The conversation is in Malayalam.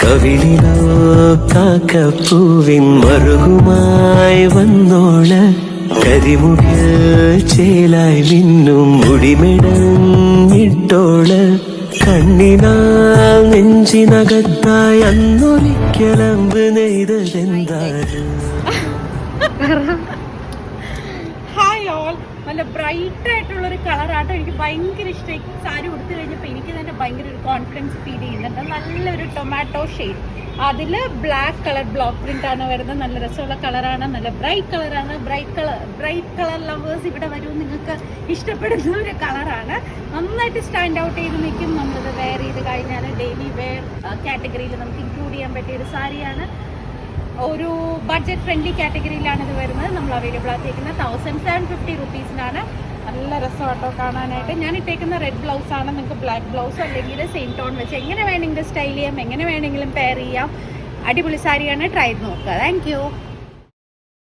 കവിളിലോ കാക്കപ്പൂവിൻ മറുകുമായി വന്നോള് കരിമുകിൽ ചേലായി മിന്നും മുടിമിടങ്ങിട്ടോള് കണ്ണിനാൽ നെഞ്ചിനകത്തായി അന്നൊരിക്കലമ്പ് നെയ്തതെന്താണ്. ഹായ് ഓൾ, നല്ല ബ്രൈറ്റ് ആയിട്ടുള്ള ഒരു കളറാട്ടോ. എനിക്ക് ഭയങ്കര ഇഷ്ടമായി. സാരി ഉടുത്തു കഴിഞ്ഞപ്പോൾ എനിക്ക് തന്നെ ഭയങ്കര ഒരു കോൺഫിഡൻസ് ഫീൽ ചെയ്യുന്നുണ്ട്. നല്ലൊരു ടൊമാറ്റോ ഷെയ്ഡ്, അതിൽ ബ്ലാക്ക് കളർ ബ്ലോക്ക് പ്രിന്റ് ആണ് വരുന്നത്. നല്ല രസമുള്ള കളറാണ്, നല്ല ബ്രൈറ്റ് കളറാണ്. ബ്രൈറ്റ് കളർ ലവേഴ്സ് ഇവിടെ വരും, നിങ്ങൾക്ക് ഇഷ്ടപ്പെടുന്ന ഒരു കളറാണ്. നന്നായിട്ട് സ്റ്റാൻഡ് ഔട്ട് ചെയ്ത് നിൽക്കും. നമ്മളിത് വെയർ ചെയ്ത് കഴിഞ്ഞാൽ ഡെയിലി വെയർ കാറ്റഗറിയിൽ നമുക്ക് ഇൻക്ലൂഡ് ചെയ്യാൻ പറ്റിയ ഒരു സാരിയാണ്. ഒരു ബഡ്ജറ്റ് ഫ്രണ്ട്ലി കാറ്റഗറിയിലാണ് ഇത് വരുന്നത്. നമ്മൾ അവൈലബിൾ ആക്കിയിരിക്കുന്നത് 1750 റുപ്പീസിനാണ്. നല്ല രസമാട്ടോ കാണാനായിട്ട്. ഞാൻ ഇട്ടേക്കുന്ന റെഡ് ബ്ലൗസാണ്. നിങ്ങൾക്ക് ബ്ലാക്ക് ബ്ലൗസ് അല്ലെങ്കിൽ സെയിം ടോൺ വെച്ച് എങ്ങനെ വേണമെങ്കിലും സ്റ്റൈൽ ചെയ്യാം, എങ്ങനെ വേണമെങ്കിലും പെയർ ചെയ്യാം. അടിപൊളി സാരിയാണ്, ട്രൈ ചെയ്ത് നോക്കുക. Thank you.